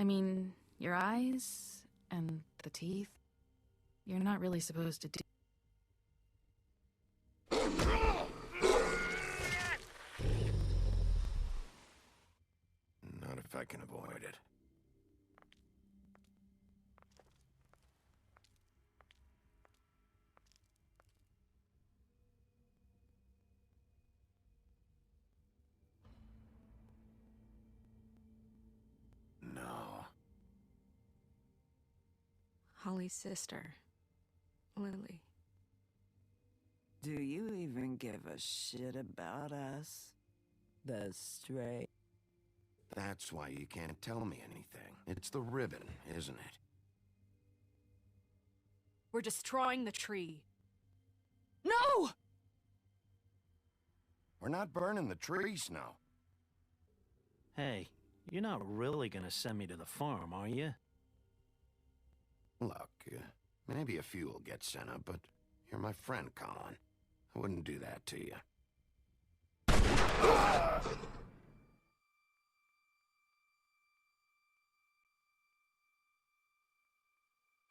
mean, your eyes and the teeth. You're not really supposed to do. Not if I can avoid it. No. Holly's sister, Lily. Do you even give a shit about us? The Stray? That's why you can't tell me anything. It's the ribbon, isn't it? We're destroying the tree. No! We're not burning the tree, Snow. Hey, you're not really gonna send me to the farm, are you? Look, maybe a few will get sent up, but you're my friend, Colin. I wouldn't do that to you.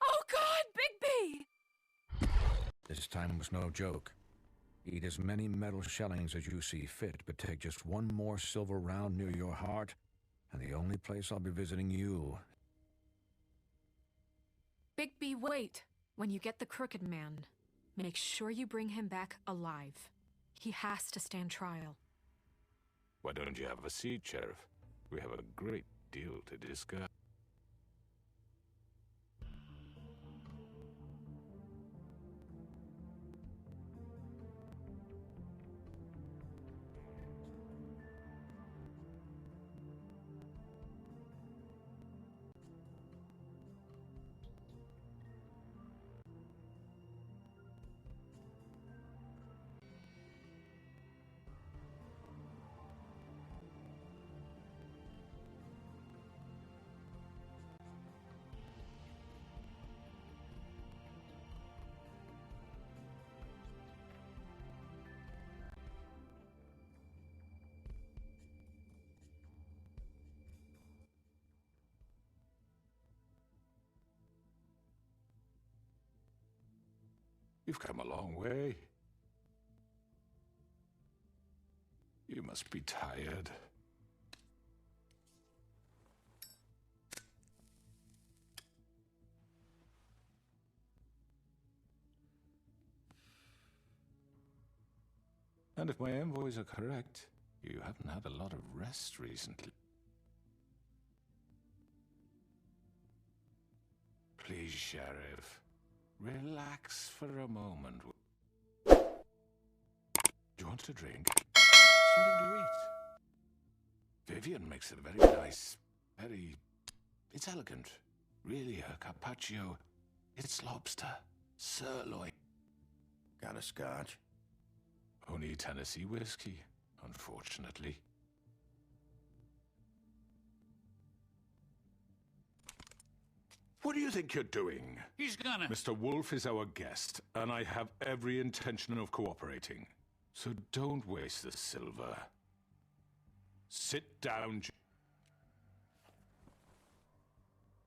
Oh God, Bigby! This time was no joke. Eat as many metal shellings as you see fit, but take just one more silver round near your heart, and the only place I'll be visiting you. Bigby, wait. When you get the Crooked Man, make sure you bring him back alive. He has to stand trial. Why don't you have a seat, Sheriff? We have a great deal to discuss. You've come a long way. You must be tired. And if my envoys are correct, you haven't had a lot of rest recently. Please, Sheriff. Relax for a moment. Do you want a drink? Something to eat? Vivian makes it very nice. It's elegant. Really, her carpaccio. It's lobster. Sirloin. Got a scotch? Only Tennessee whiskey, unfortunately. What do you think you're doing? He's gonna... Mr. Wolf is our guest, and I have every intention of cooperating. So don't waste the silver. Sit down.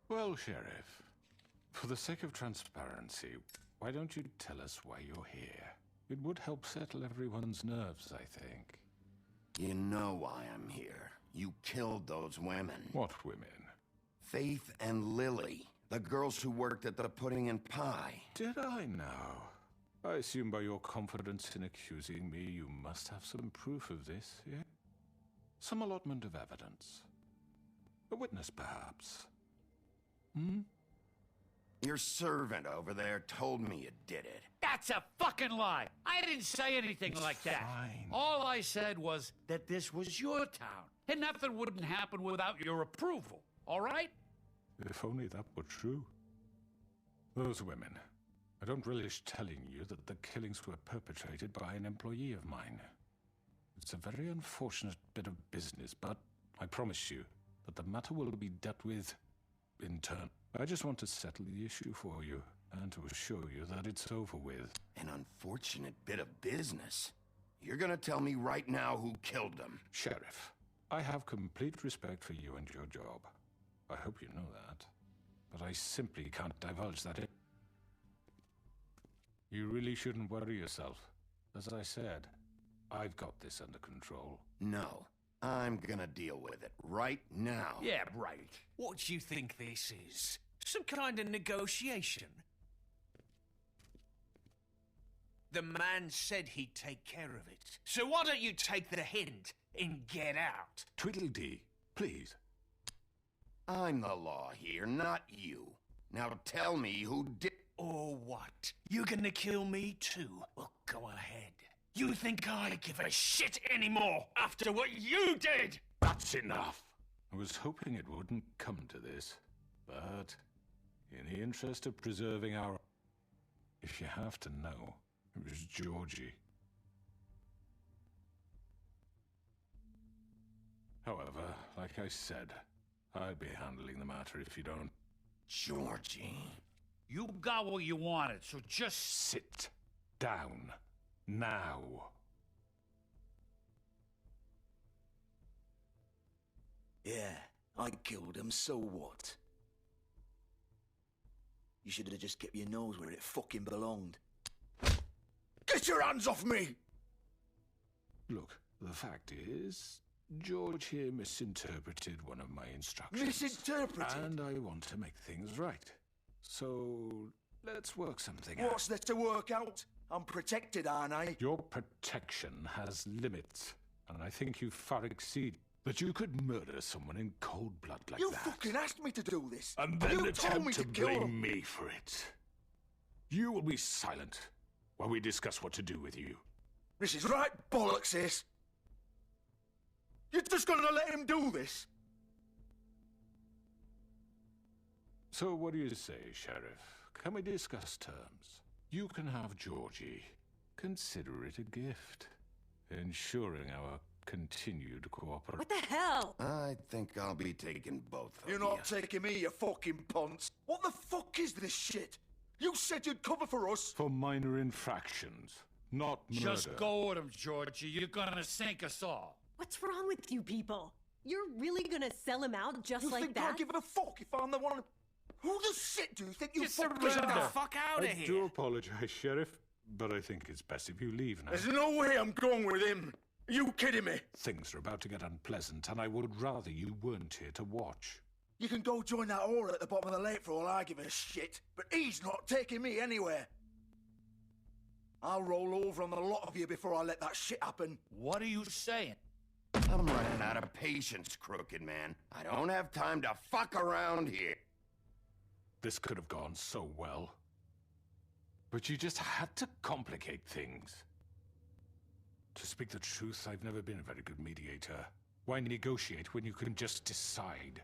Well, Sheriff, for the sake of transparency, why don't you tell us why you're here? It would help settle everyone's nerves, I think. You know why I'm here. You killed those women. What women? Faith and Lily. The girls who worked at the Pudding and Pie. Did I now? I assume by your confidence in accusing me, you must have some proof of this, yeah? Some allotment of evidence. A witness, perhaps. Hmm? Your servant over there told me you did it. That's a fucking lie. I didn't say anything like that. Fine. All I said was that this was your town, and nothing wouldn't happen without your approval, all right? If only that were true. Those women. I don't relish telling you that the killings were perpetrated by an employee of mine. It's a very unfortunate bit of business, but I promise you that the matter will be dealt with in turn. I just want to settle the issue for you, and to assure you that it's over with. An unfortunate bit of business? You're gonna tell me right now who killed them? Sheriff, I have complete respect for you and your job. I hope you know that. But I simply can't divulge that. You really shouldn't worry yourself. As I said, I've got this under control. No. I'm gonna deal with it right now. Yeah, right. What do you think this is? Some kind of negotiation? The man said he'd take care of it. So why don't you take the hint and get out? Tweedledee, please. I'm the law here, not you. Now tell me who did... Or what? You gonna kill me too? Well, go ahead. You think I give a shit anymore after what you did? That's enough. I was hoping it wouldn't come to this, but in the interest of preserving our... If you have to know, it was Georgie. However, like I said, I'll be handling the matter if you don't... Georgie? You got what you wanted, so just Sit down. Now. Yeah, I killed him, so what? You should have just kept your nose where it fucking belonged. Get your hands off me! Look, the fact is, George here misinterpreted one of my instructions. Misinterpreted? And I want to make things right. So, let's work something out. What's there to work out? I'm protected, aren't I? Your protection has limits, and I think you far exceed. But you could murder someone in cold blood like You that. fucking asked me to do this. And then you told me attempt to to kill blame him. me for it. You will be silent while we discuss what to do with you. This is right bollocks, this. You're just gonna let him do this? So what do you say, Sheriff? Can we discuss terms? You can have Georgie. Consider it a gift, ensuring our continued cooperation. What the hell? I think I'll be taking both of You're not taking me, you fucking ponce. What the fuck is this shit? You said you'd cover for us. For minor infractions, not murder. just go with him, Georgie. You're gonna sink us all. What's wrong with you people? You're really gonna sell him out just You like think that? I give a fuck if I'm the one? Who the shit do you think you Just fucking surrender. are? Fuck out of I here. do apologize, Sheriff, but I think it's best if you leave now. There's no way I'm going with him. Are you kidding me? Things are about to get unpleasant, and I would rather you weren't here to watch. You can go join that whore at the bottom of the lake for all I give a shit, but he's not taking me anywhere. I'll roll over on the lot of you before I let that shit happen. What are you saying? I'm running out of patience, crooked man. I don't have time to fuck around here. This could have gone so well. But you just had to complicate things. To speak the truth, I've never been a very good mediator. Why negotiate when you can just decide?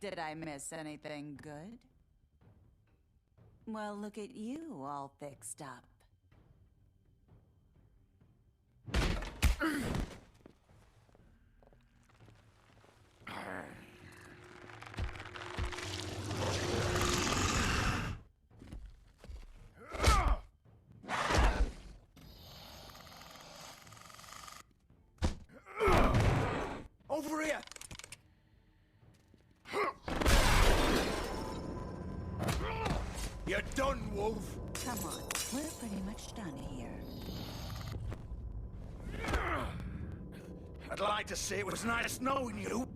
Did I miss anything good? Well, look at you, all fixed up. Over here! You're done, Wolf! Come on, we're pretty much done here. I'd like to say it was nice knowing you.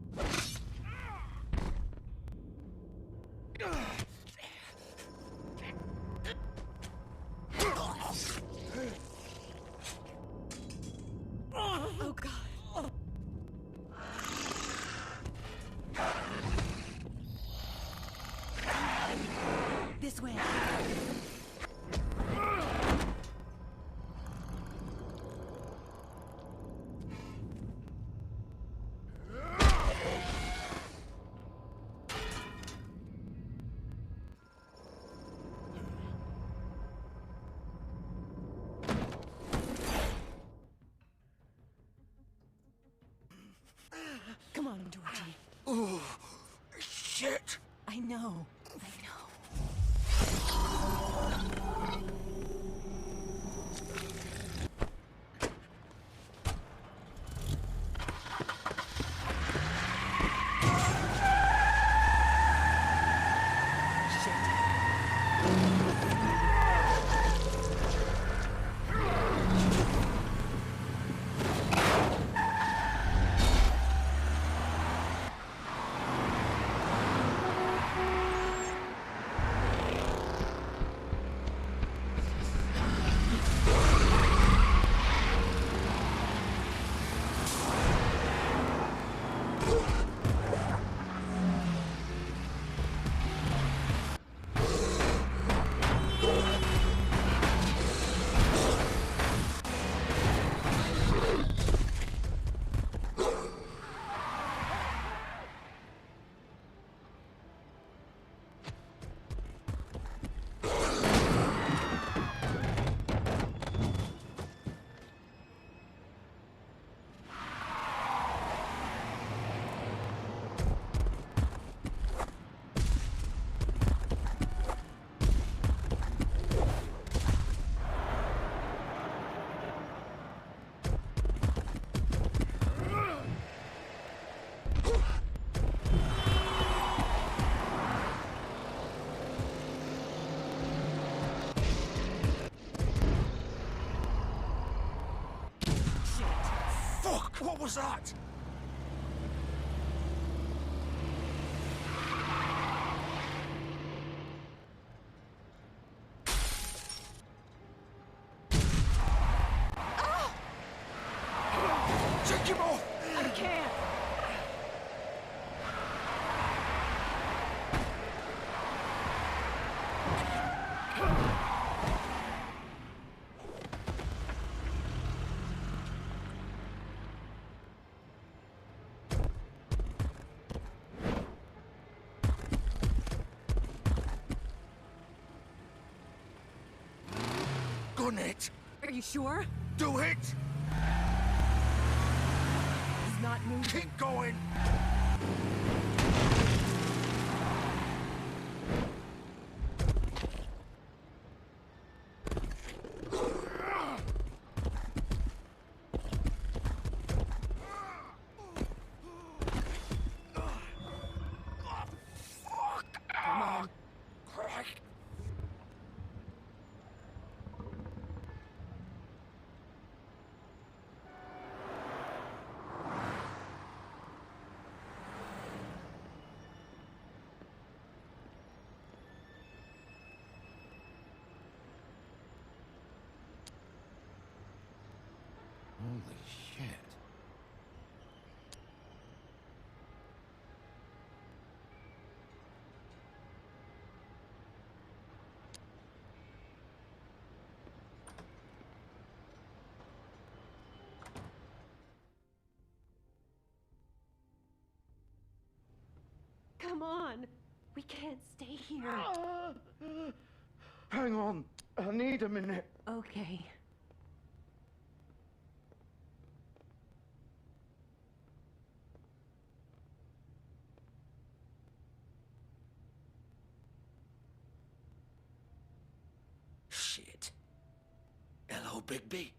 Oh, God. This way. Come on, Georgie. Oh, shit! I know. What was that? Take him off! I can't. Gun it! Are you sure? Do it! He's not moving. Keep going! Come on. Holy shit. Come on. We can't stay here. Hang on. I need a minute. Okay. Shit. Hello, Bigby.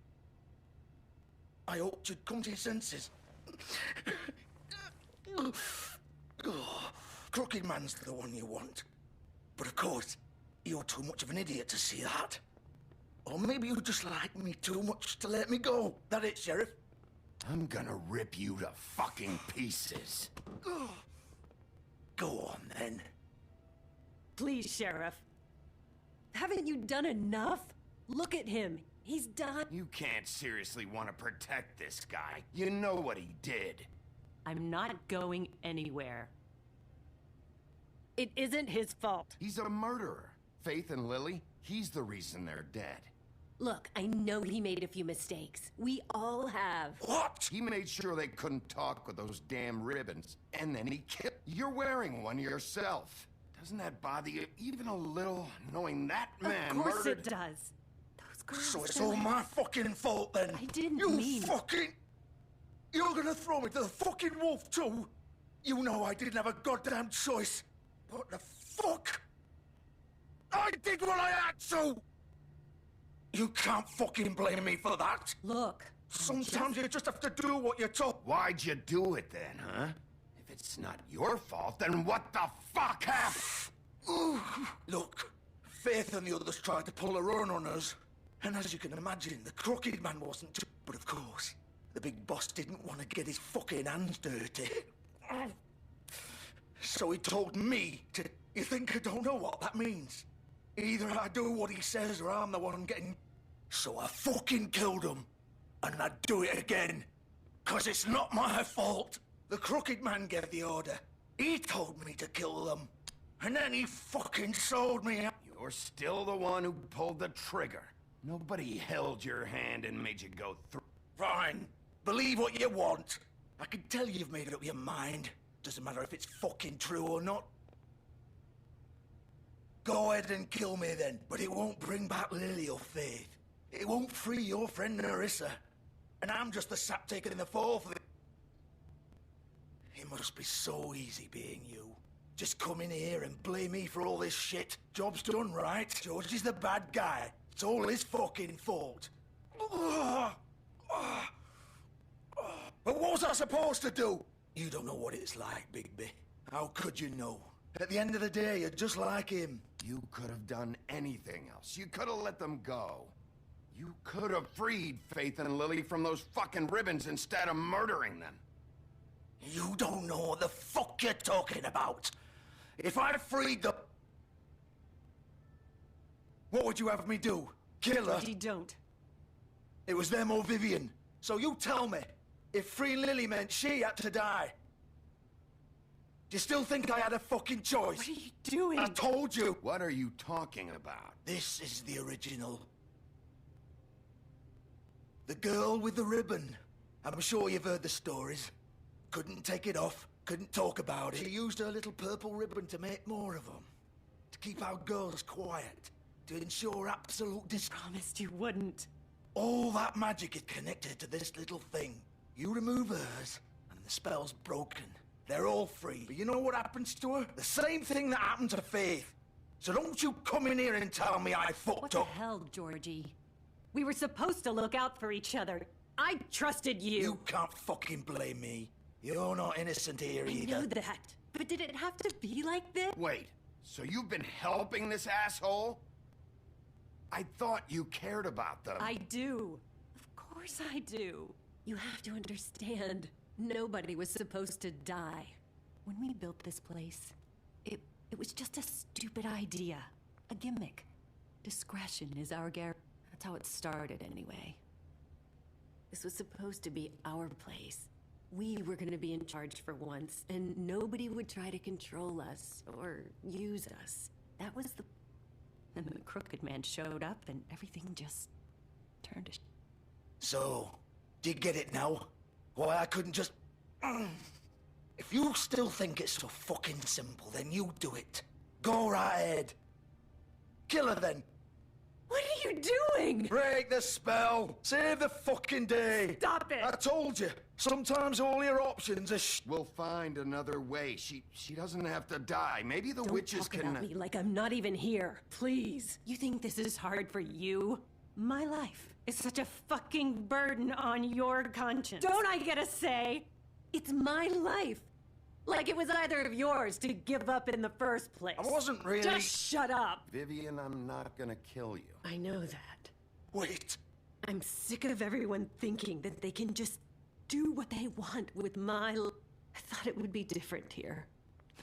I hoped you'd come to your senses. Oh, Crooked Man's the one you want. But of course, you're too much of an idiot to see that. Or maybe you just like me too much to let me go. That it, Sheriff? I'm gonna rip you to fucking pieces. Go on, then. Please, Sheriff. Haven't you done enough? Look at him. He's done. You can't seriously want to protect this guy. You know what he did. I'm not going anywhere. It isn't his fault. He's a murderer. Faith and Lily, he's the reason they're dead. Look, I know he made a few mistakes. We all have. What? He made sure they couldn't talk with those damn ribbons. And then he killed... You're wearing one yourself. Doesn't that bother you even a little, knowing that man Of course murdered... it does. Those girls... So it's all my fucking fault, then? I didn't you mean... fucking... You're gonna throw me to the fucking wolf, too? You know I didn't have a goddamn choice. What the fuck? I did what I had to! You can't fucking blame me for that. Look. Sometimes you just have to do what you're told. Why'd you do it then, huh? If it's not your fault, then what the fuck happened? Look, Faith and the others tried to pull a run on us. And as you can imagine, the Crooked Man wasn't too... But of course, the big boss didn't want to get his fucking hands dirty. So he told me to... You think I don't know what that means? Either I do what he says or I'm the one getting... So I fucking killed him. And I'd do it again. 'Cause it's not my fault. The Crooked Man gave the order. He told me to kill them. And then he fucking sold me out. You're still the one who pulled the trigger. Nobody held your hand and made you go through. Fine. Believe what you want. I can tell you've made up your mind. Doesn't matter if it's fucking true or not. Go ahead and kill me then, but it won't bring back Lily or Faith. It won't free your friend Nerissa. And I'm just the sap taker in the fall for the... It must be so easy being you. Just come in here and blame me for all this shit. Job's done, right? George is the bad guy. It's all his fucking fault. But what was I supposed to do? You don't know what it's like, Bigby. How could you know? At the end of the day, you're just like him. You could have done anything else. You could have let them go. You could have freed Faith and Lily from those fucking ribbons instead of murdering them. You don't know what the fuck you're talking about. If I freed the... What would you have me do? Kill her? You don't. It was them or Vivian. So you tell me, if freeing Lily meant she had to die, do you still think I had a fucking choice? What are you doing? I told you. What are you talking about? This is the original. The girl with the ribbon. I'm sure you've heard the stories. Couldn't take it off, couldn't talk about it. She used her little purple ribbon to make more of them. To keep our girls quiet. To ensure absolute Promised you wouldn't. All that magic is connected to this little thing. You remove hers, and the spell's broken. They're all free. But you know what happens to her? The same thing that happened to Faith. So don't you come in here and tell me I fucked What up. the hell, Georgie? We were supposed to look out for each other. I trusted you. You can't fucking blame me. You're not innocent here either. I know that. But did it have to be like this? Wait, so you've been helping this asshole? I thought you cared about them. I do. Of course I do. You have to understand. Nobody was supposed to die. When we built this place, it was just a stupid idea. A gimmick. Discretion is our That's how it started anyway. This was supposed to be our place. We were gonna be in charge for once, and nobody would try to control us or use us. That was the... And then the Crooked Man showed up, and everything just turned to... So, do you get it now? Why I couldn't just... If you still think it's so fucking simple, then you do it. Go right ahead. Kill her then. What are you doing? Break the spell. Save the fucking day. Stop it. I told you. Sometimes all your options are We'll find another way. She doesn't have to die. Maybe the witches Don't talk can... about me like I'm not even here. Please. You think this is hard for you? My life is such a fucking burden on your conscience. Don't I get a say? It's my life. Like it was either of yours to give up in the first place. I wasn't really... Just shut up. Vivian, I'm not gonna kill you. I know that. Wait. I'm sick of everyone thinking that they can just do what they want with my... I thought it would be different here.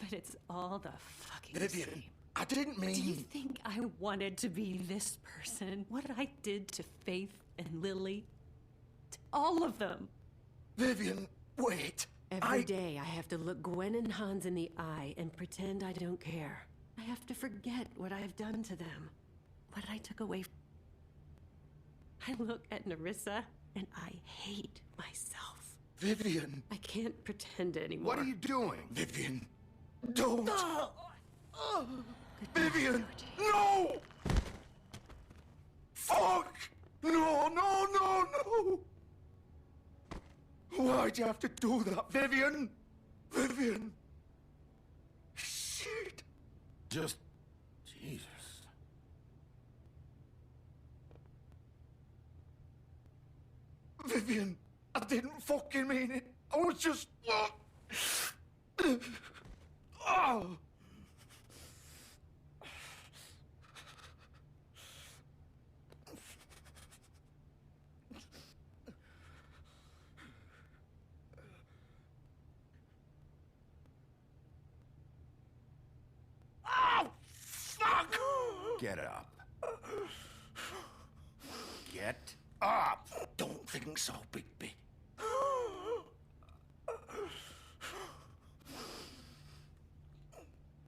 But it's all the fucking Vivian, same. I didn't mean... Do you think I wanted to be this person? What I did to Faith and Lily? To all of them. Vivian, wait. Every day I have to look Gwen and Hans in the eye and pretend I don't care. I have to forget what I've done to them. What I took away. I look at Nerissa and I hate myself. Vivian. I can't pretend anymore. What are you doing? Vivian, don't. Vivian, no! Fuck! No, no, no, no! Why'd you have to do that, Vivian? Vivian! Shit! Just... Jesus. Vivian, I didn't fucking mean it. I was just... Oh. Get up. Get up! Don't think so, Bigby.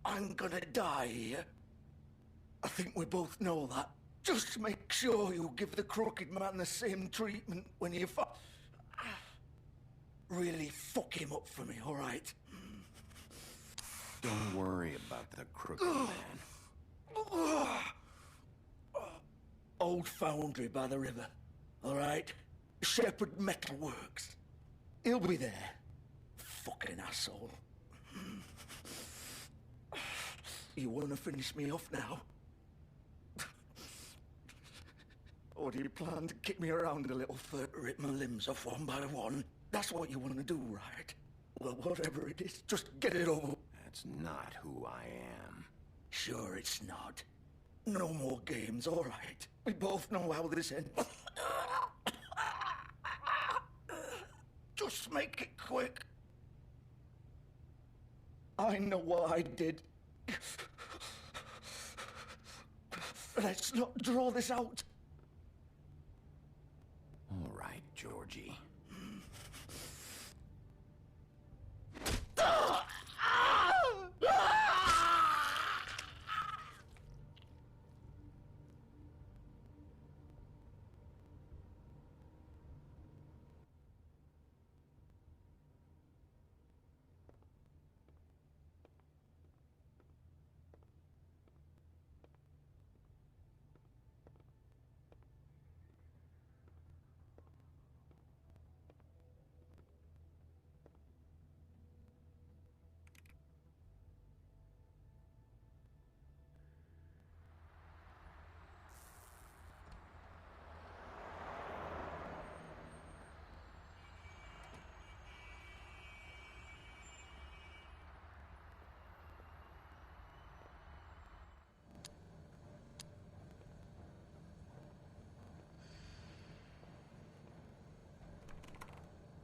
I'm gonna die here. I think we both know that. Just make sure you give the Crooked Man the same treatment when you really fuck him up for me, all right? Don't worry about the Crooked Man. Old foundry by the river, all right? Shepherd Metal Works. He'll be there. Fucking asshole. You wanna finish me off now? Or do you plan to kick me around a little further, rip my limbs off one by one? That's what you wanna do, right? Well, whatever it is, just get it over. That's not who I am. Sure it's not. No more games, all right. We both know how this ends. Just make it quick. I know what I did. Let's not draw this out. All right, Georgie.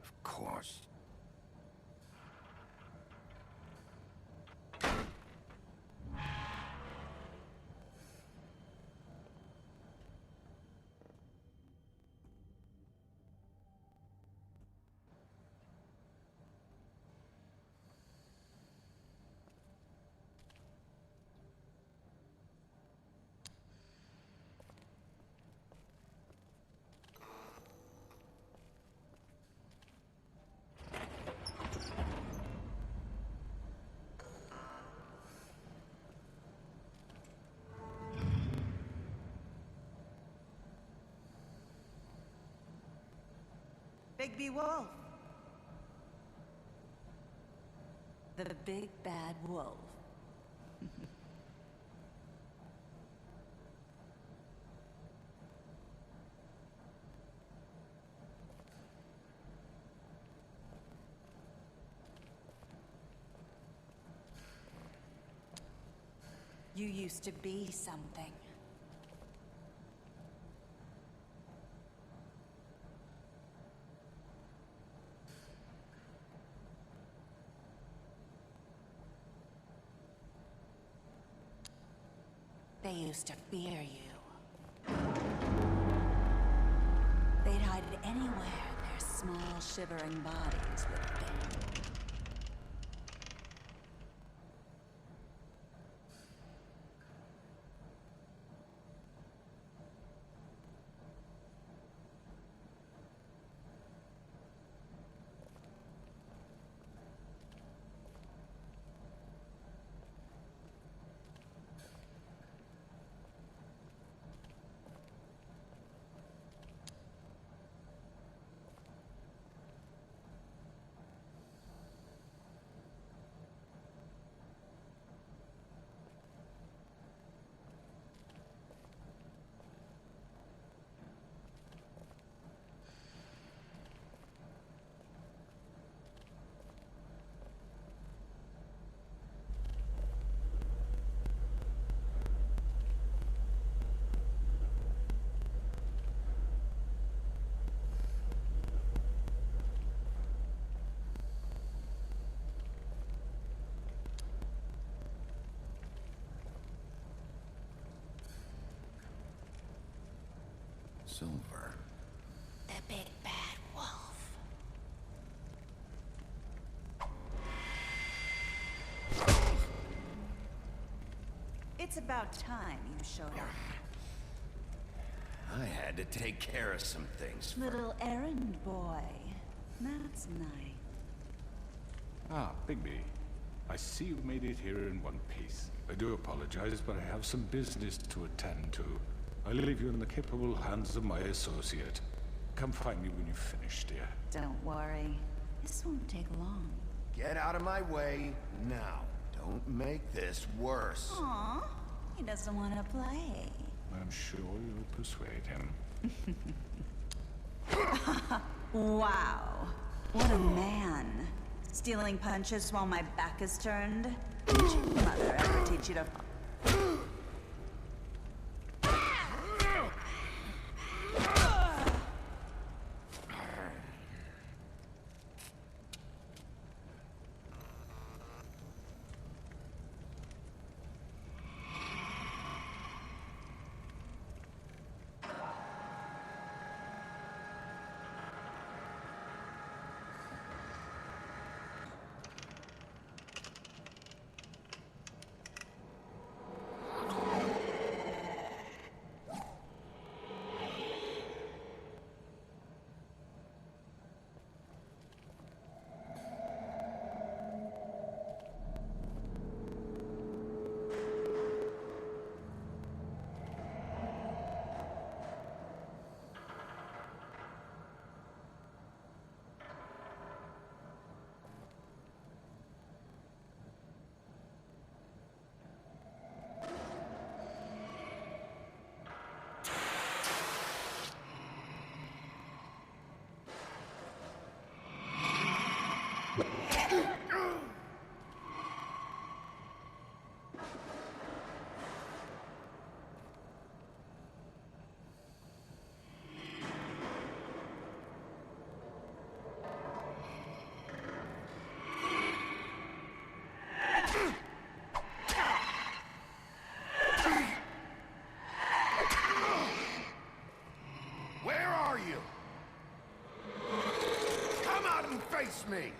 Of course. Bigby Wolf. The big bad wolf. You used to be something. They used to fear you. They'd hide it anywhere their small, shivering bodies would fit. Silver. The big bad wolf. It's about time you showed up. I had to take care of some things. Little errand boy. That's nice. Ah, Bigby. I see you made it here in one piece. I do apologize, but I have some business to attend to. I'll leave you in the capable hands of my associate. Come find me when you've finished, dear. Don't worry. This won't take long. Get out of my way now. Don't make this worse. Aw, he doesn't want to play. I'm sure you'll persuade him. Wow. What a man. Stealing punches while my back is turned? Did your mother ever teach you to... Trust me.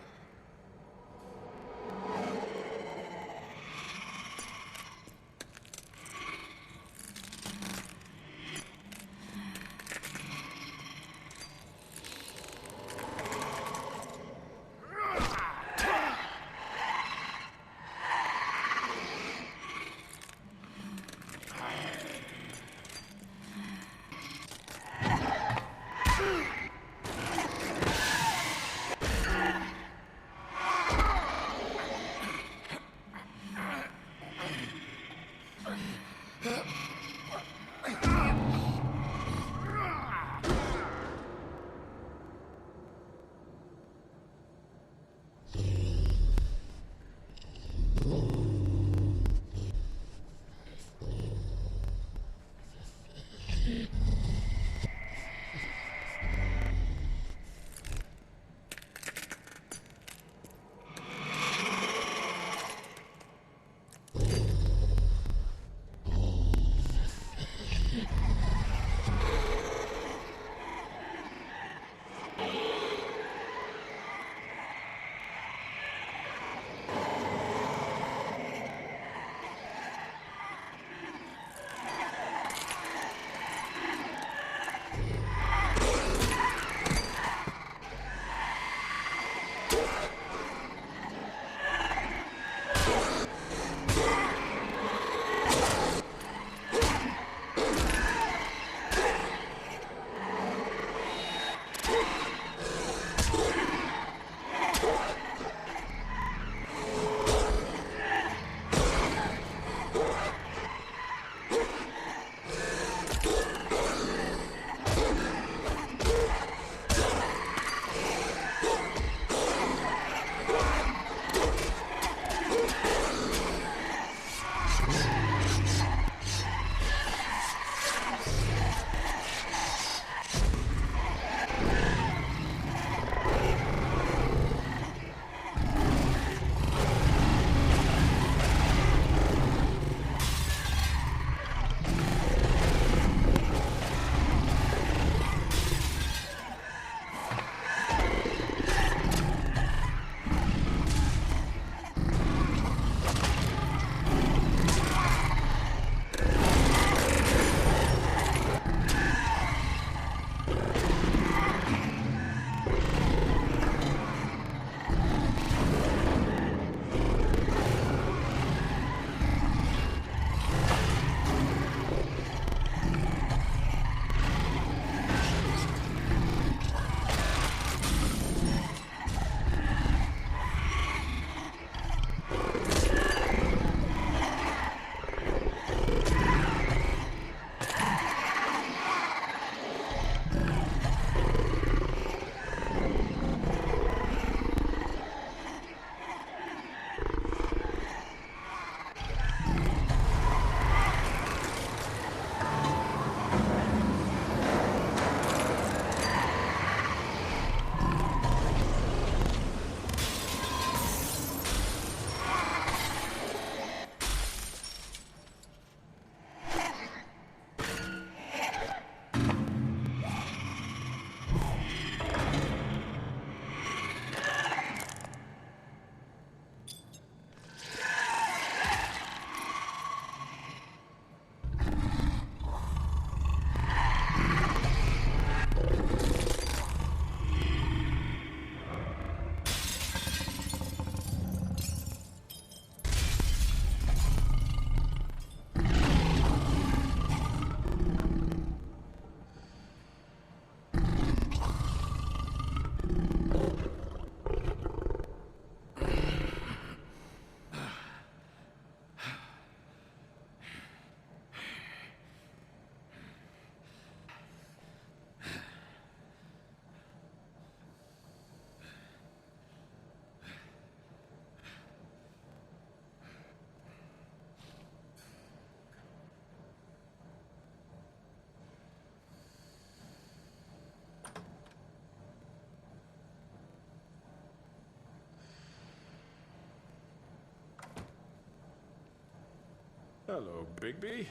Hello, Bigby.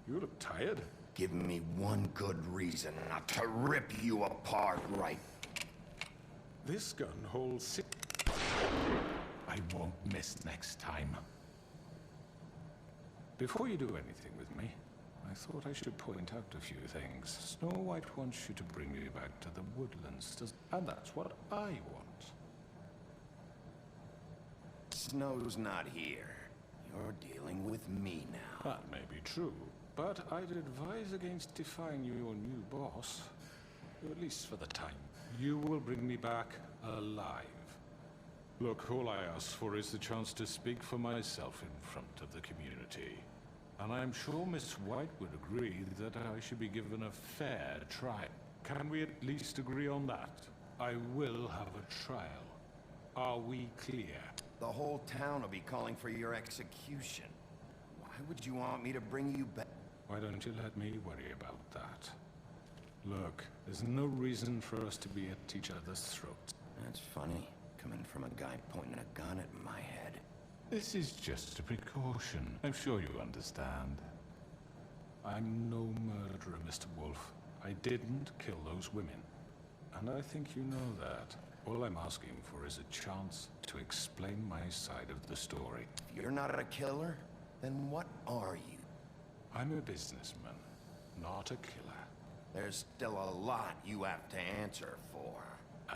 You look tired. Give me one good reason not to rip you apart right This gun holds 6. I won't miss next time. Before you do anything with me, I thought I should point out a few things. Snow White wants you to bring me back to the woodlands, and that's what I want. Snow's not here. You're dealing with me now. That may be true, but I'd advise against defying your new boss. At least for the time. You will bring me back alive. Look, all I ask for is the chance to speak for myself in front of the community. And I'm sure Miss White would agree that I should be given a fair trial. Can we at least agree on that? I will have a trial. Are we clear? The whole town will be calling for your execution. Why would you want me to bring you back? Why don't you let me worry about that? Look, there's no reason for us to be at each other's throats. That's funny, coming from a guy pointing a gun at my head. This is just a precaution. I'm sure you understand. I'm no murderer, Mr. Wolf. I didn't kill those women. And I think you know that. All I'm asking for is a chance to explain my side of the story. If you're not a killer, then what are you? I'm a businessman, not a killer. There's still a lot you have to answer for.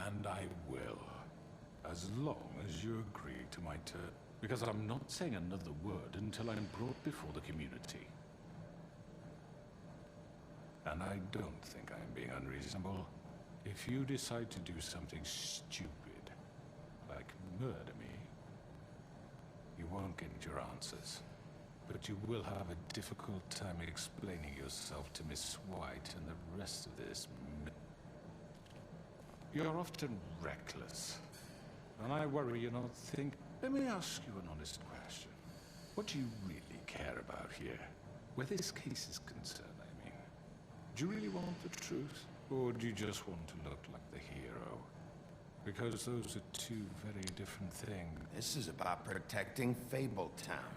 And I will. As long as you agree to my terms. Because I'm not saying another word until I'm brought before the community. And I don't think I'm being unreasonable. If you decide to do something stupid, like murder me, you won't get your answers. But you will have a difficult time explaining yourself to Miss White and the rest of this. You're often reckless. And I worry you're not thinking. Let me ask you an honest question. What do you really care about here? Where this case is concerned, I mean. Do you really want the truth? Or do you just want to look like the hero? Because those are two very different things. This is about protecting Fabletown.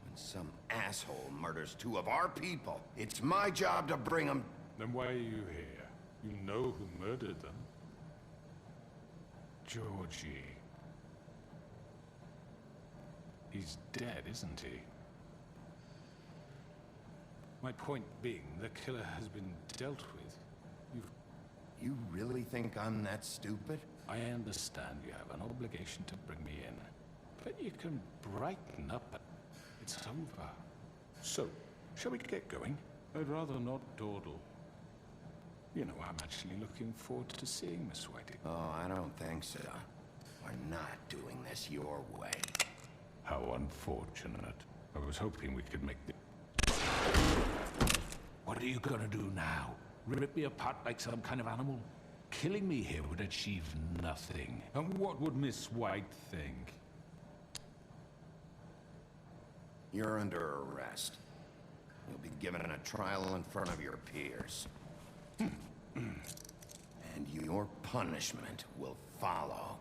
When some asshole murders two of our people, it's my job to bring them. Then why are you here? You know who murdered them. Georgie. He's dead, isn't he? My point being, the killer has been dealt with. You really think I'm that stupid? I understand you have an obligation to bring me in. But you can brighten up. It's over. So, shall we get going? I'd rather not dawdle. You know, I'm actually looking forward to seeing Miss Whiting. Oh, I don't think so. We're not doing this your way. How unfortunate. I was hoping we could make the... What are you gonna do now? Rip me apart like some kind of animal? Killing me here would achieve nothing. And what would Miss White think? You're under arrest. You'll be given a trial in front of your peers. And your punishment will follow.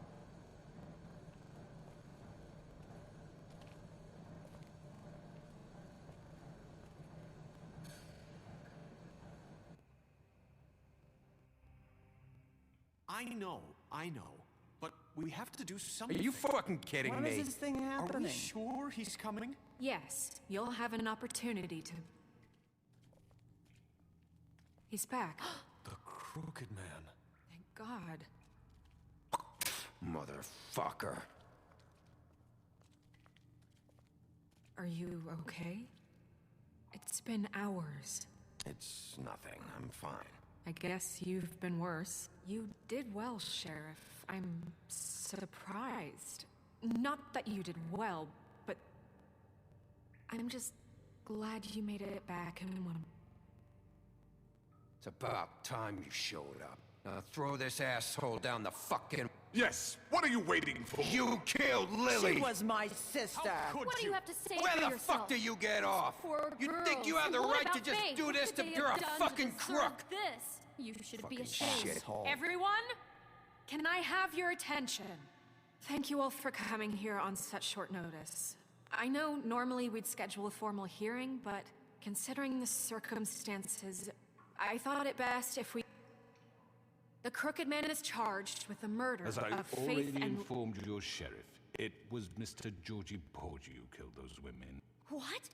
I know. But we have to do something. Are you fucking kidding me? When is this thing happening? Are we sure he's coming? Yes, you'll have an opportunity to... He's back. The Crooked Man. Thank God. Motherfucker. Are you okay? It's been hours. It's nothing. I'm fine. I guess you've been worse. You did well, Sheriff. I'm surprised. Not that you did well, but I'm just glad you made it back in one. It's about time you showed up. Now throw this asshole down the fucking... Yes! What are you waiting for? You killed Lily! She was my sister! What do you have to say Where for the yourself? fuck do you get off? Poor You girls. think you have the And what right to about just Faith? do What this could to... they You're have a done to fucking deserve crook! This? You should Fucking be ashamed. shithole. Everyone? Can I have your attention? Thank you all for coming here on such short notice. I know normally we'd schedule a formal hearing, but considering the circumstances, I thought it best if we... The Crooked Man is charged with the murder As I of Faith already and... informed your sheriff, it was Mr. Georgie Porgy who killed those women. What?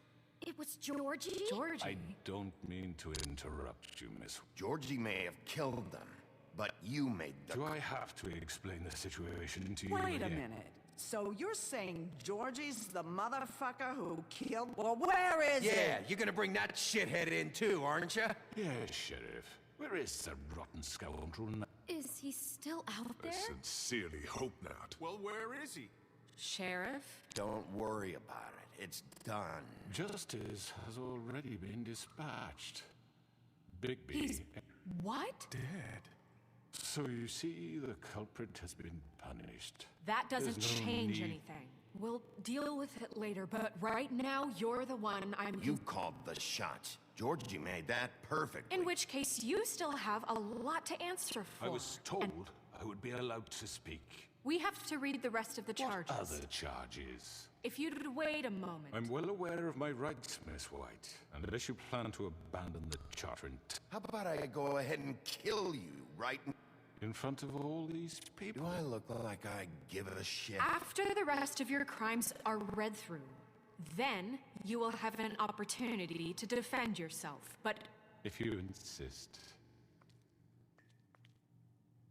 It was Georgie? Georgie? I don't mean to interrupt you, Miss. Georgie may have killed them, but you made the... Do I have to explain the situation to you Wait a again? minute. So you're saying Georgie's the motherfucker who killed... Well, where is he? Yeah, you're gonna bring that shithead in too, aren't you? Yes, Sheriff. Where is the rotten scoundrel now? Is he still out I there? sincerely hope not. Well, where is he? Sheriff? Don't worry about it. It's done. Justice has already been dispatched. Bigby He's... What? dead. So you see, the culprit has been punished. That doesn't There's no change need- anything. We'll deal with it later, but right now, you're the one I'm... You called the shots. Georgie made that perfectly. In which case, you still have a lot to answer for. I was told I would be allowed to speak. We have to read the rest of the charges. What other charges? If you'd wait a moment. I'm well aware of my rights, Miss White. And unless you plan to abandon the charter How about I go ahead and kill you right in front of all these people? Do I look like I give a shit? After the rest of your crimes are read through, then you will have an opportunity to defend yourself. But If you insist.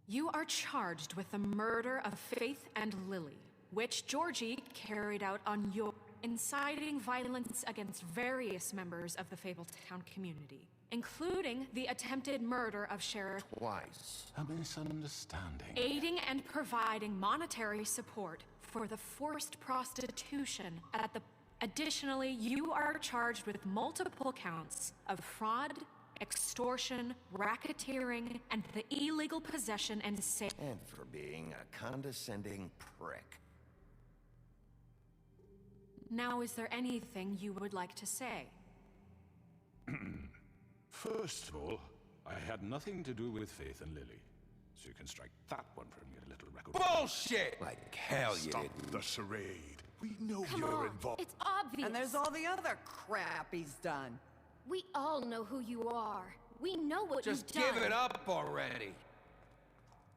you are charged with the murder of Faith and Lily, which Georgie carried out on your inciting violence against various members of the Fabletown community, including the attempted murder of Sheriff Twice. A misunderstanding. aiding and providing monetary support for the forced prostitution at the... Additionally, you are charged with multiple counts of fraud, extortion, racketeering, and the illegal possession and sale. And for being a condescending prick. Now, is there anything you would like to say? First of all, I had nothing to do with Faith and Lily. So you can strike that one from your little record. Bullshit! Like hell you Stop didn't. the charade. We know Come you're on, involved. it's obvious. And there's all the other crap he's done. We all know who you are. We know what Just you've done. give it up already.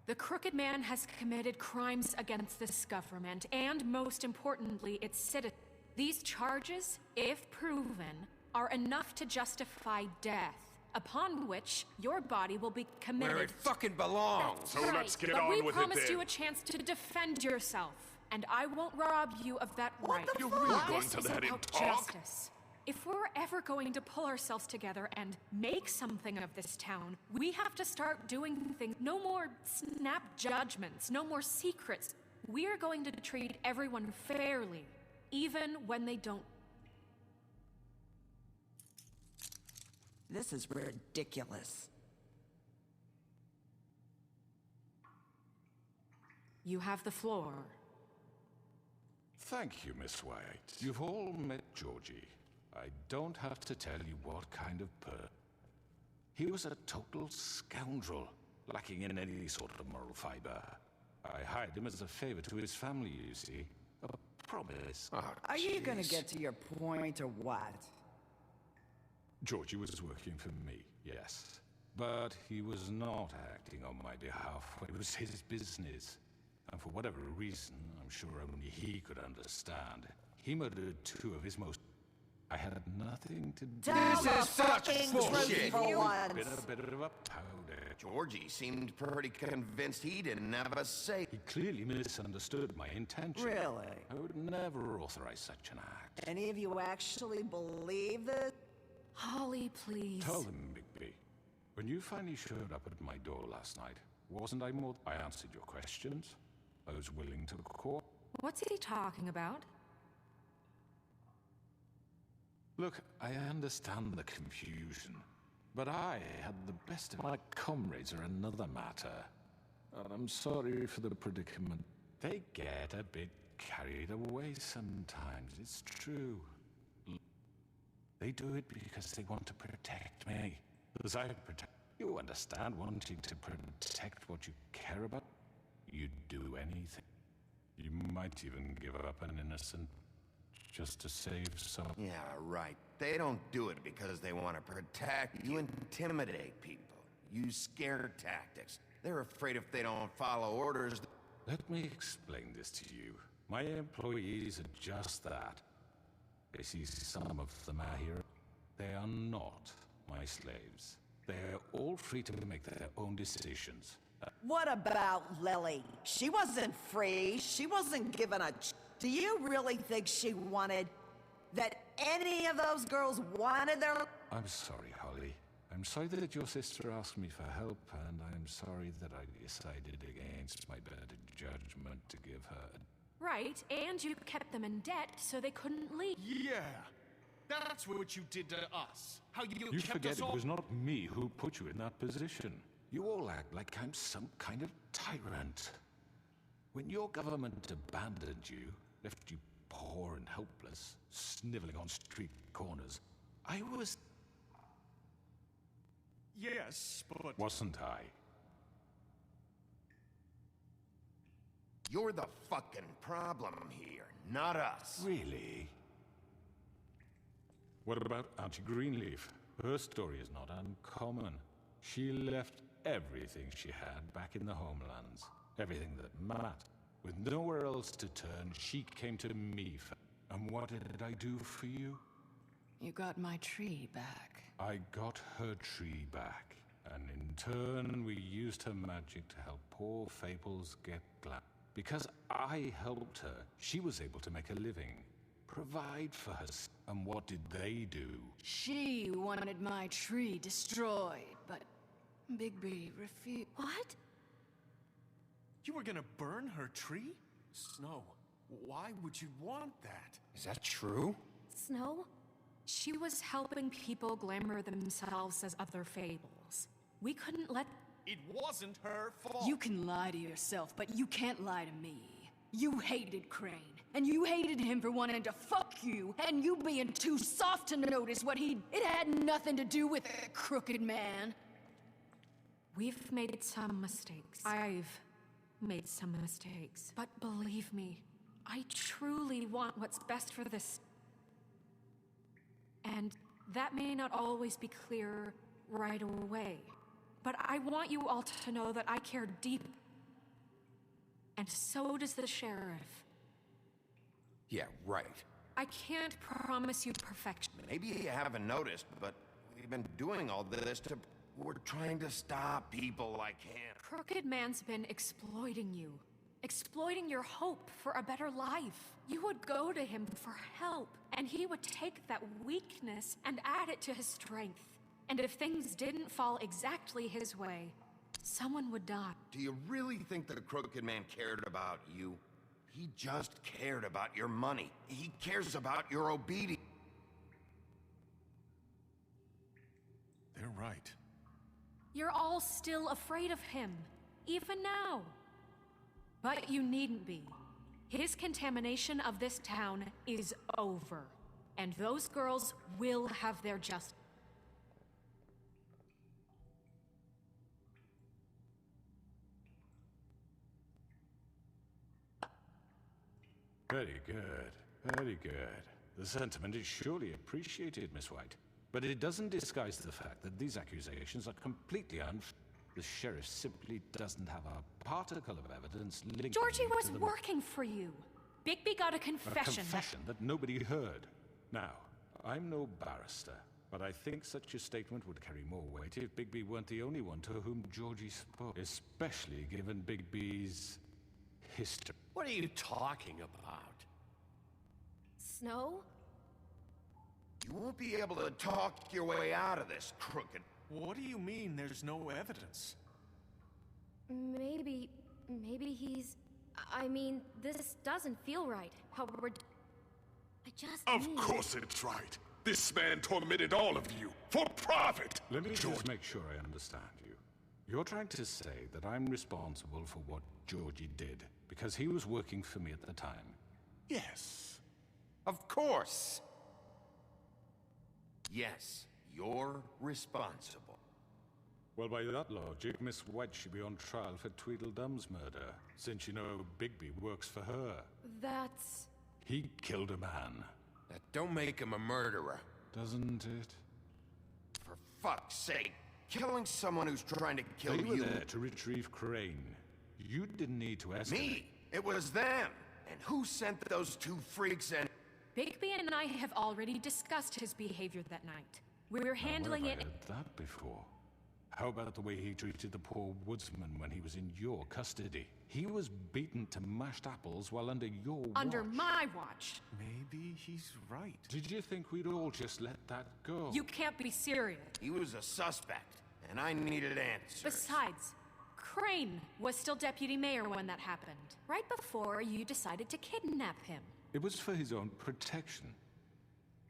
The Crooked Man has committed crimes against this government, and most importantly, its citizens. These charges, if proven, are enough to justify death, upon which your body will be committed. Where it fucking belongs. So Right, let's get but on we with it promised then. you a chance to defend yourself, and I won't rob you of that right. You're really going This to is let him about talk? justice. If we're ever going to pull ourselves together and make something of this town, we have to start doing things. No more snap judgments, no more secrets. We're going to treat everyone fairly, even when they don't. This is ridiculous. You have the floor. Thank you, Miss White. You've all met Georgie. I don't have to tell you what kind of He was a total scoundrel, lacking in any sort of moral fiber. I hired him as a favor to his family, you see. A promise. Are you gonna get to your point or what? Georgie was working for me, yes. But he was not acting on my behalf when it was his business. And for whatever reason, I'm sure only he could understand, he murdered two of his most... I had nothing to do... This is such bullshit! Been a bit of a powder. Georgie seemed pretty convinced he didn't have a say. He clearly misunderstood my intention. Really? I would never authorize such an act. Any of you actually believe this? Holly, please. Tell them, Bigby. When you finally showed up at my door last night, wasn't I more... I answered your questions. I was willing to cooperate. What's he talking about? Look, I understand the confusion, but I had the best of my comrades are another matter. And I'm sorry for the predicament. They get a bit carried away sometimes, it's true. They do it because they want to protect me, as I protect. You understand, wanting to protect what you care about? You'd do anything. You might even give up an innocent just to save some... Yeah, right. They don't do it because they want to protect. You intimidate people. Use scare tactics. They're afraid if they don't follow orders... Let me explain this to you. My employees are just that. They see some of them out here. They are not my slaves. They are all free to make their own decisions. What about Lily? She wasn't free. She wasn't given a... Do you really think she wanted... that any of those girls wanted their... I'm sorry, Holly. I'm sorry that your sister asked me for help, and I'm sorry that I decided against my better judgment to give her... Right, and you kept them in debt so they couldn't leave. Yeah. That's what you did to us. How you You kept forget us it all... was not me who put you in that position. You all act like I'm some kind of tyrant. When your government abandoned you, left you poor and helpless, sniveling on street corners, I was... Yes, but... Wasn't I? You're the fucking problem here, not us. Really? What about Auntie Greenleaf? Her story is not uncommon. She left everything she had back in the homelands. Everything that mattered. With nowhere else to turn, she came to me for... And what did I do for you? You got my tree back. I got her tree back. And in turn, we used her magic to help poor Fables get glad. Because I helped her, she was able to make a living. Provide for her. And what did they do? She wanted my tree destroyed, but Bigby refused. What? You were gonna burn her tree? Snow, why would you want that? Is that true? Snow? She was helping people glamour themselves as other fables. We couldn't let... It wasn't her fault. You can lie to yourself, but you can't lie to me. You hated Crane, and you hated him for wanting to fuck you, and you being too soft to notice what he... It had nothing to do with a crooked man. We've made some mistakes. I've made some mistakes. But believe me, I truly want what's best for this. And that may not always be clear right away. But I want you all to know that I care deep. And so does the sheriff. Yeah, right. I can't promise you perfection. Maybe you haven't noticed, but we've been doing all this to... We're trying to stop people like him. Crooked Man's been exploiting you. Exploiting your hope for a better life. You would go to him for help, and he would take that weakness and add it to his strength. And if things didn't fall exactly his way, someone would die. Do you really think that the Crooked Man cared about you? He just cared about your money. He cares about your obedience. They're right. You're all still afraid of him, even now. But you needn't be. His contamination of this town is over. And those girls will have their justice. Very good. Very good. The sentiment is surely appreciated, Miss White. But it doesn't disguise the fact that these accusations are completely unfair. The sheriff simply doesn't have a particle of evidence linking Georgie him was to the... working for you. Bigby got a confession. A confession that nobody heard. Now, I'm no barrister, but I think such a statement would carry more weight if Bigby weren't the only one to whom Georgie spoke, especially given Bigby's history. What are you talking about? Snow? You won't be able to talk your way out of this, Crooked. What do you mean there's no evidence? Maybe he's... I mean, this doesn't feel right. How we're... I just Of course it's right. This man tormented all of you, for profit! Let me just make sure I understand you. You're trying to say that I'm responsible for what Georgie did, because he was working for me at the time. Yes. Of course. Yes, you're responsible. Well, by that logic, Miss White should be on trial for Tweedledum's murder, since you know Bigby works for her. That's... He killed a man. That don't make him a murderer. Doesn't it? For fuck's sake, Killing someone who's trying to kill They were you... there to retrieve Crane. You didn't need to escalate. Me? It was them! And who sent those two freaks in? Bigby and I have already discussed his behavior that night. We're handling Where it. have I heard that before? How about the way he treated the poor woodsman when he was in your custody? He was beaten to mashed apples while under your watch. Under my watch. Maybe he's right. Did you think we'd all just let that go? You can't be serious. He was a suspect, and I needed answers. Besides, Crane was still deputy mayor when that happened. Right before you decided to kidnap him. It was for his own protection.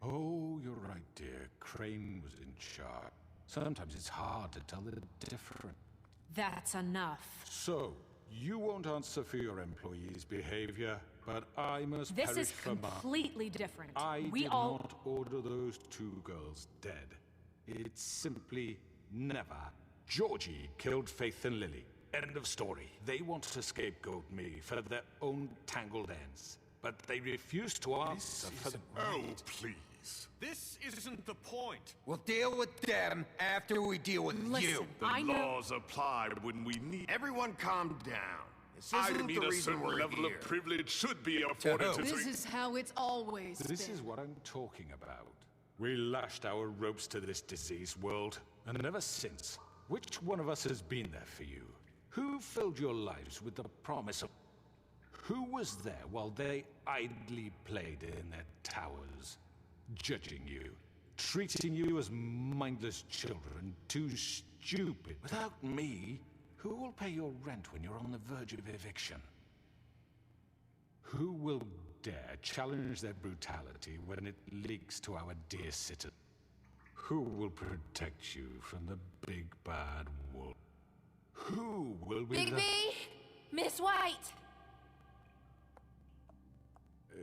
Oh, you're right, dear. Crane was in charge. Sometimes it's hard to tell the difference. That's enough. So, you won't answer for your employees' behavior, but I must This perish is for mine. completely different. I We did all... not order those two girls dead. It's simply never. Georgie killed Faith and Lily. End of story. They want to scapegoat me for their own tangled ends, but they refuse to answer for the... Oh, please. This isn't the point. We'll deal with them after we deal with you. The laws apply when we need... Everyone calm down. This I isn't mean the a reason certain we're level here. of privilege should be afforded to... This is how it's always This been. is what I'm talking about. We lashed our ropes to this diseased world, and ever since, which one of us has been there for you? Who filled your lives with the promise of... Who was there while they idly played in their towers, judging you, treating you as mindless children, too stupid? Without me, who will pay your rent when you're on the verge of eviction? Who will dare challenge their brutality when it leaks to our dear citizens? Who will protect you from the big bad wolf? Who will be Bigby! Miss White!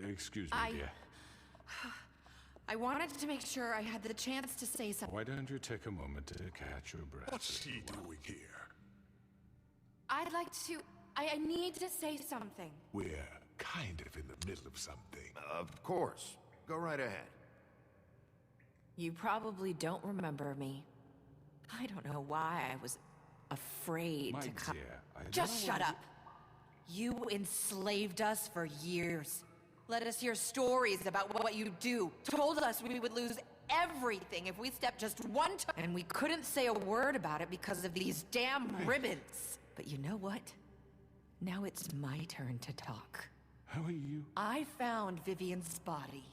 Excuse me, dear. I wanted to make sure I had the chance to say something. Why don't you take a moment to catch your breath? What's she doing here? I'd like to... I need to say something. We're kind of in the middle of something. Of course. Go right ahead. You probably don't remember me. I don't know why I was afraid My to come. dear, I don't Just know shut why up. You enslaved us for years. Let us hear stories about what you do. Told us we would lose everything if we stepped just one time. And we couldn't say a word about it because of these damn ribbons. But you know what? Now it's my turn to talk. How are you? I found Vivian's body.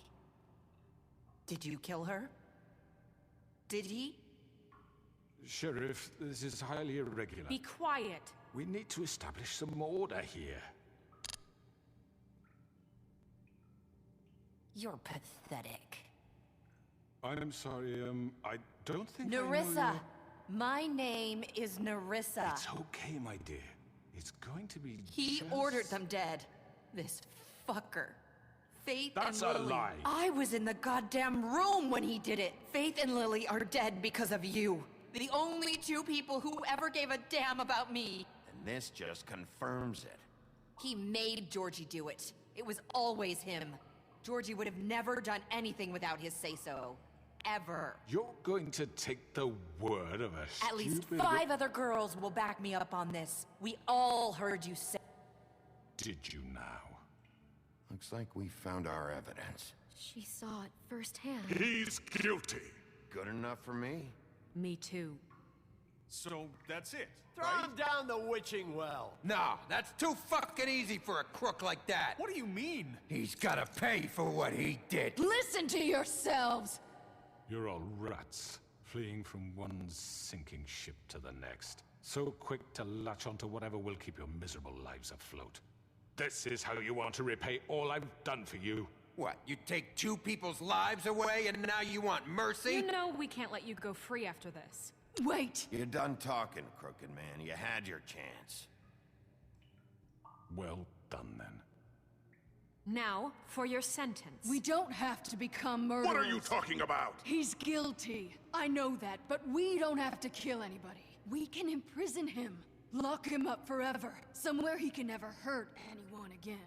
Did you kill her? Did he? Sheriff, this is highly irregular. Be quiet. We need to establish some order here. You're pathetic. I'm sorry, I don't think I know Nerissa! your- My name is Nerissa. It's okay, my dear. It's going to be He just... ordered them dead. This fucker. Faith That's and a Lily. lie. I was in the goddamn room when he did it. Faith and Lily are dead because of you. The only two people who ever gave a damn about me. And this just confirms it. He made Georgie do it. It was always him. Georgie would have never done anything without his say-so. Ever. You're going to take the word of a At least stupid... 5 other girls will back me up on this. We all heard you say... Did you now? Looks like we found our evidence. She saw it firsthand. He's guilty. Good enough for me? Me too. So that's it. Throw him down the witching well. No, that's too fucking easy for a crook like that. What do you mean? He's gotta pay for what he did. Listen to yourselves! You're all rats, fleeing from one sinking ship to the next. So quick to latch onto whatever will keep your miserable lives afloat. This is how you want to repay all I've done for you. What, you take 2 people's lives away and now you want mercy? You know we can't let you go free after this. Wait! You're done talking, Crooked Man. You had your chance. Well done, then. Now, for your sentence. We don't have to become murderers. What are you talking about? He's guilty. I know that, but we don't have to kill anybody. We can imprison him. Lock him up forever. Somewhere he can never hurt anyone again.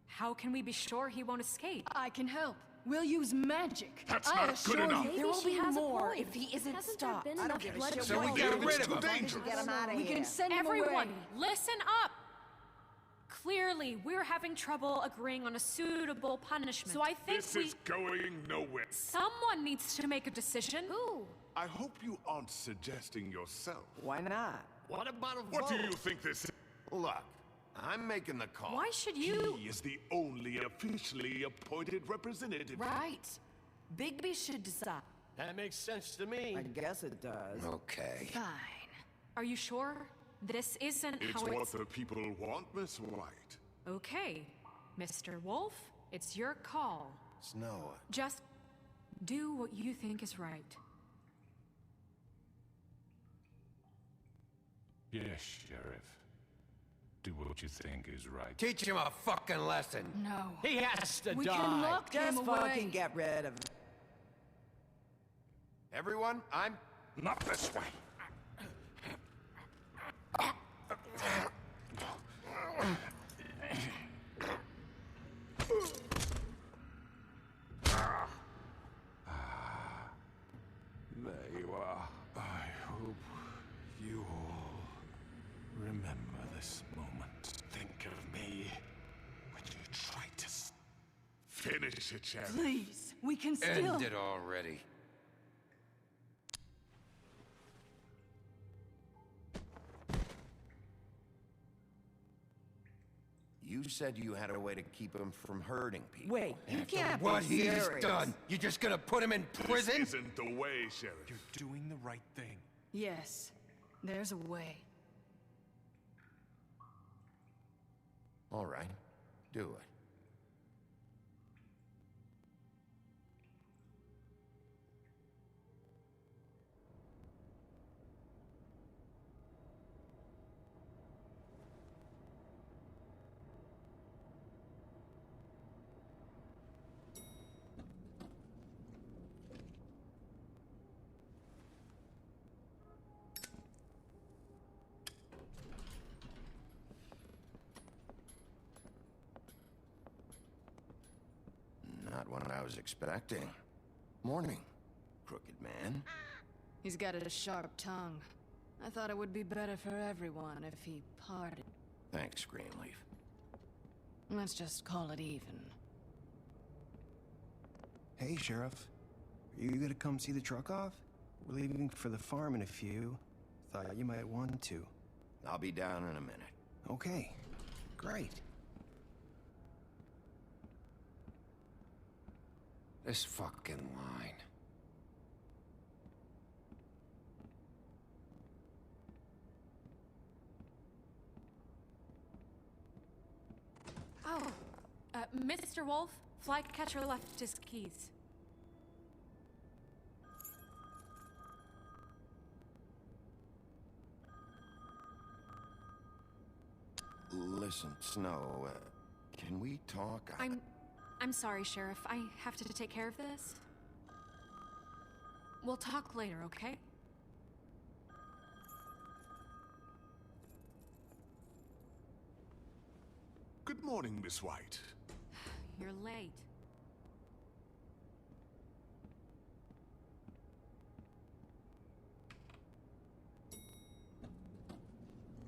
How can we be sure he won't escape? I can help. We'll use magic. That's I not assure good enough. you. There will be she has a more point. if he isn't Hasn't stopped. there been I don't enough give a blood shit to So we what get you do. rid of him. As long as you get him out of We here. can send him Everyone, away. listen up! Clearly, we're having trouble agreeing on a suitable punishment. So I think This is going nowhere. someone needs to make a decision. Who? I hope you aren't suggesting yourself. Why not? What about a What do vote? you think this is? Look, I'm making the call. Why should you? He is the only officially appointed representative. Right. Bigby should decide. That makes sense to me. I guess it does. Okay. Fine. Are you sure? This isn't It's how what it's... the people want, Miss White. Okay, Mr. Wolf, it's your call. Snow. Just do what you think is right. Yes, Sheriff. Do what you think is right. Teach him a fucking lesson. No. He has to We die. can lock him Just away. fucking get rid of him. Everyone, I'm... Not this way. There you are. I hope you all remember this moment. Think of me when you try to finish it, Sheriff. Please, we can still... End it already. You said you had a way to keep him from hurting people. Wait, you After can't what be he's serious. done, you just gonna put him in prison? This isn't the way, Sheriff. You're doing the right thing. Yes, there's a way. All right, do it. Not what I was expecting. Morning, crooked man. He's got a sharp tongue. I thought it would be better for everyone if he parted. Thanks, Greenleaf. Let's just call it even. Hey, Sheriff. Are you gonna come see the truck off? We're leaving for the farm in a few. Thought you might want to. I'll be down in a minute. Okay. Great. This fucking line. Oh, Mr. Wolf, Flycatcher left his keys. Listen, Snow, can we talk? I'm sorry, Sheriff. I have to take care of this. We'll talk later, okay? Good morning, Miss White. You're late.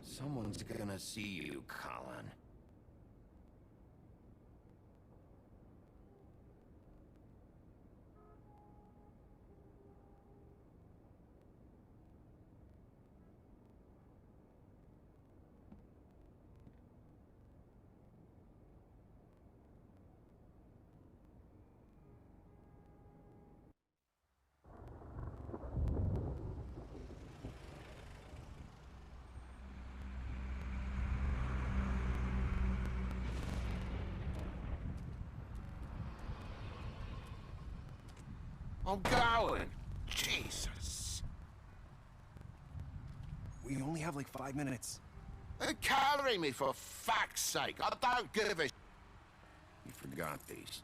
Someone's gonna see you, Colin. I'm going. Jesus. We only have like 5 minutes. Carry me for fuck's sake. I don't give a. You forgot these.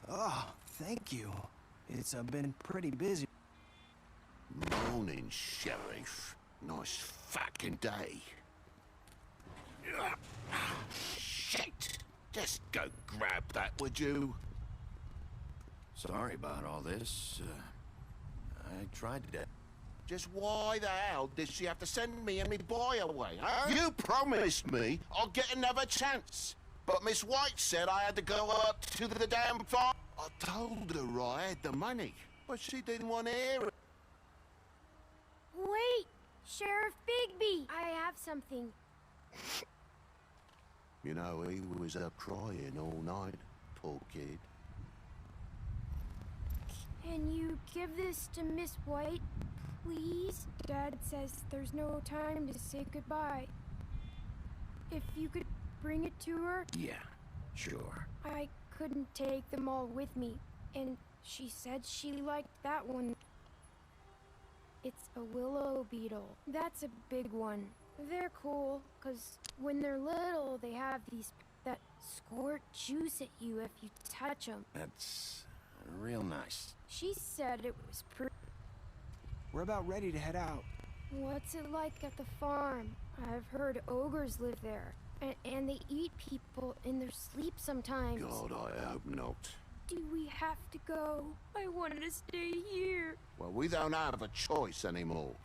Oh, thank you. It's been pretty busy. Morning, Sheriff. Nice fucking day. Shit. Just go grab that, would you? Sorry about all this. I tried to... Just why the hell did she have to send me and me boy away, huh? You promised me I'd get another chance. But Miss White said I had to go up to the damn farm. I told her I had the money, but she didn't want to hear it. Wait! Sheriff Bigby! I have something. You know, he was up crying all night, poor kid. Can you give this to Miss White, please? Dad says there's no time to say goodbye. If you could bring it to her? Yeah, sure. I couldn't take them all with me, and she said she liked that one. It's a willow beetle. That's a big one. They're cool, 'cause when they're little, they have these that squirt juice at you if you touch them. That's real nice. She said it was pretty. We're about ready to head out. What's it like at the farm? I've heard ogres live there, and they eat people in their sleep sometimes. God, I hope not. Do we have to go? I wanted to stay here. Well, we don't have a choice anymore.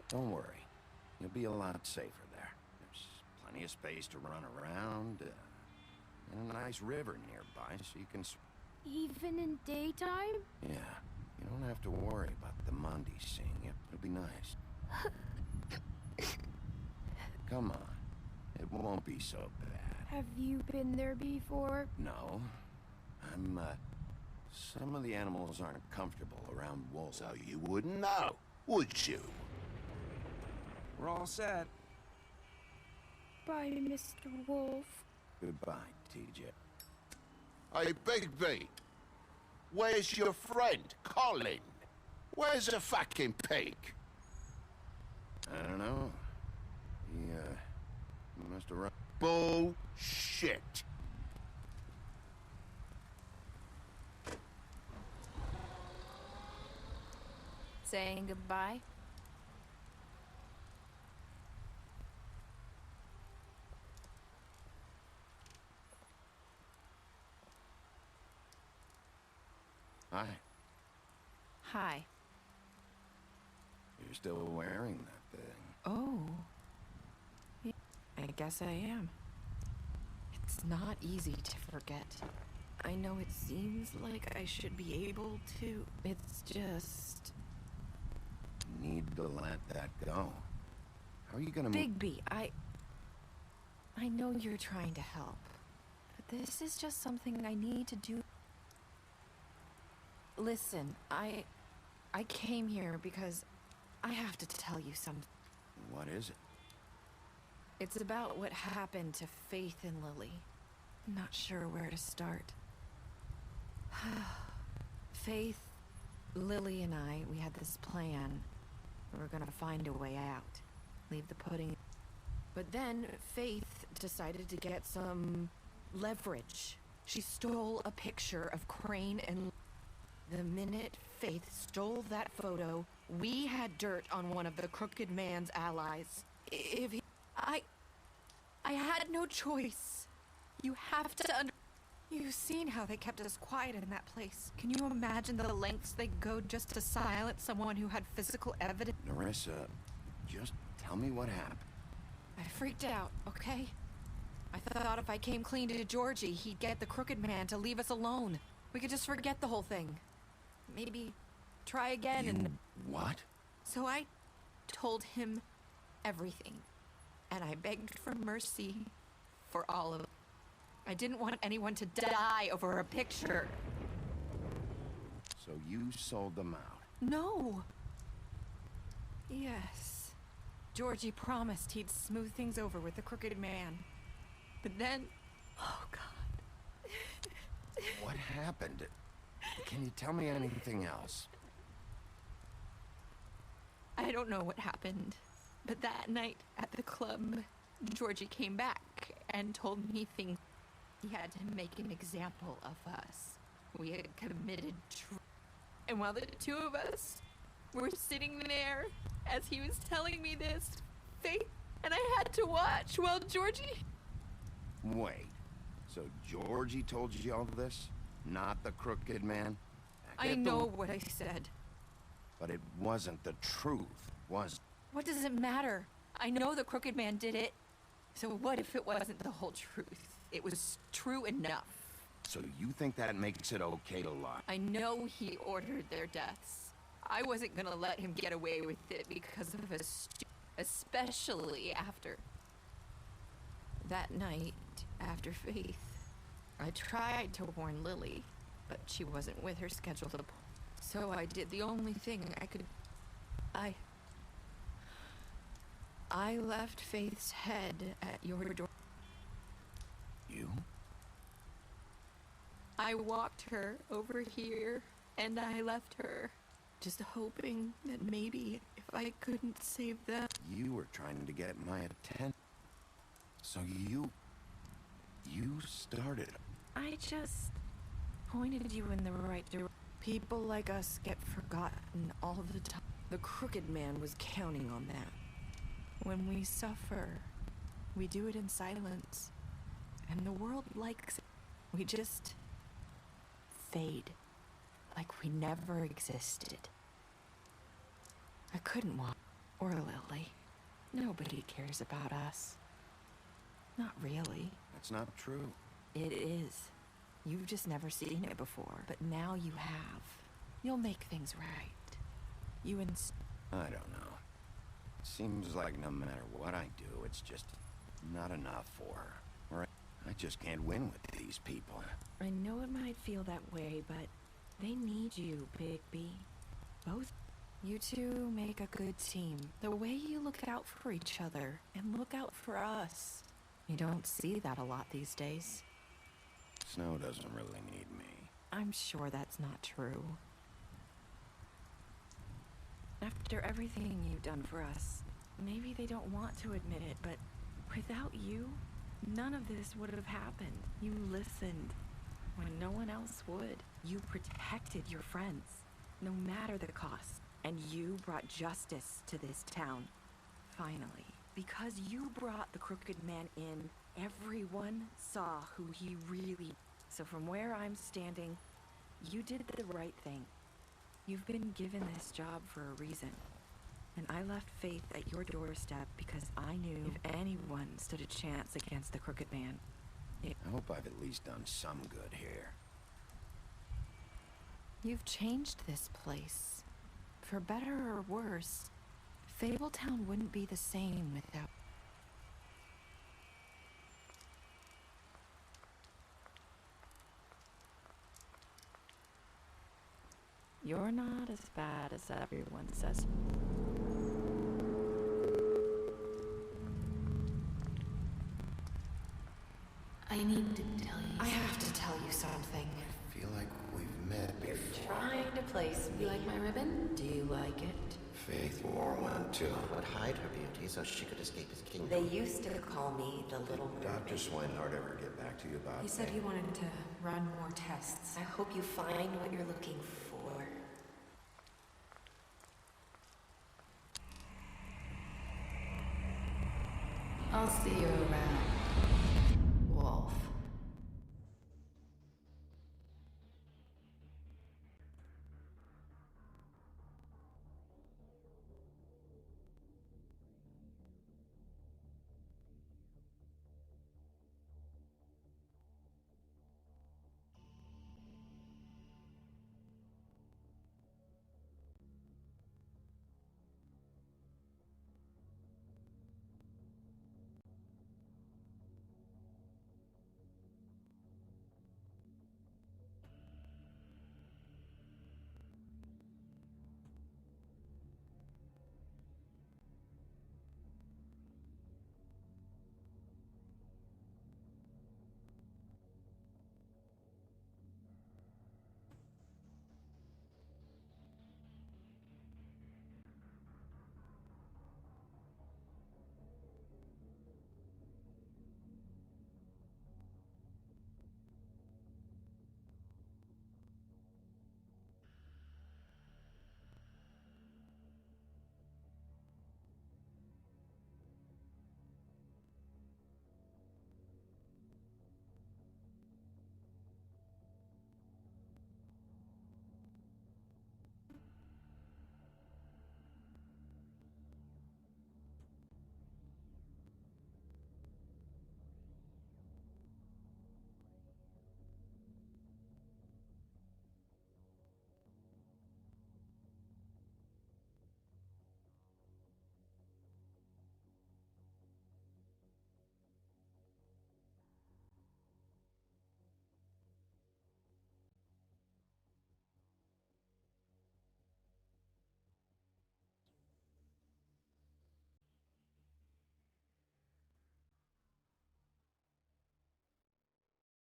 Don't worry. You'll be a lot safer there. There's plenty of space to run around, and a nice river nearby so you can... Even in daytime? Yeah. You don't have to worry about the Mundi seeing you. It'll be nice. Come on. It won't be so bad. Have you been there before? No. Some of the animals aren't comfortable around wolves. So you wouldn't know, would you? We're all set. Bye, Mr. Wolf. Goodbye, TJ. Hey, Bigby. Where's your friend, Colin? Where's the fucking pig? I don't know. He must have run... Bullshit. Saying goodbye? Hi. Hi. You're still wearing that thing. Oh. I guess I am. It's not easy to forget. I know it seems like I should be able to. It's just... Need to let that go. How are you gonna... Bigby, I know you're trying to help. But this is just something I need to do. Listen, I came here because I have to tell you something. What is it? It's about what happened to Faith and Lily. I'm not sure where to start. Faith, Lily, and I, we had this plan. We were gonna find a way out. Leave the pudding. But then Faith decided to get some leverage. She stole a picture of Crane and... The minute Faith stole that photo, we had dirt on one of the Crooked Man's allies. If he... I had no choice. You have to You've seen how they kept us quiet in that place. Can you imagine the lengths they go just to silence someone who had physical evidence? Nerissa, just tell me what happened. I freaked out, okay? I thought if I came clean to Georgie, he'd get the Crooked Man to leave us alone. We could just forget the whole thing. Maybe try again and... What? So I told him everything. And I begged for mercy for all of it. I didn't want anyone to die over a picture. So you sold them out? No. Yes. Georgie promised he'd smooth things over with the Crooked Man. But then... Oh, God. What happened? Can you tell me anything else? I don't know what happened. But that night at the club, Georgie came back and told me things. He had to make an example of us. We had committed and while the two of us were sitting there, as he was telling me this, Faith and I had to watch while Georgie... Wait. So Georgie told you all this? Not the crooked man? I know what I said. But it wasn't the truth, was it? What does it matter? I know the crooked man did it. So what if it wasn't the whole truth? It was true enough. So you think that makes it okay to lie? I know he ordered their deaths. I wasn't gonna let him get away with it because of especially after that night after Faith. I tried to warn Lily, but she wasn't with her scheduled appointment. So I did the only thing I could. I left Faith's head at your door. You? I walked her over here, and I left her, just hoping that maybe if I couldn't save them. You were trying to get my attention. So you started. I just pointed you in the right direction. People like us get forgotten all the time. The crooked man was counting on that. When we suffer, we do it in silence. And the world likes it. We just fade. Like we never existed. I couldn't want or Lily. Nobody cares about us. Not really. That's not true. It is. You've just never seen it before, but now you have. You'll make things right. I don't know. It seems like no matter what I do, it's just not enough for her. Or I just can't win with these people. I know it might feel that way, but they need you, Bigby. Both. You two make a good team. The way you look out for each other and look out for us. You don't see that a lot these days. Snow doesn't really need me. I'm sure that's not true. After everything you've done for us, maybe they don't want to admit it, but without you, none of this would have happened. You listened when no one else would. You protected your friends, no matter the cost. And you brought justice to this town. Finally. Because you brought the crooked man in, everyone saw who he really... So from where I'm standing, you did the right thing. You've been given this job for a reason. And I left Faith at your doorstep because I knew if anyone stood a chance against the crooked man, I hope I've at least done some good here. You've changed this place. For better or worse, Fabletown wouldn't be the same without... You're not as bad as everyone says. I need to tell you. I have to tell you something. I feel like we've met before. Trying to place me. You like my ribbon? Do you like it? Faith wore one too. Would hide her beauty so she could escape his kingdom. They used to call me the Little Mermaid. Dr. Swinehart ever get back to you about He said he wanted to run more tests. I hope you find what you're looking for. I'll see you around.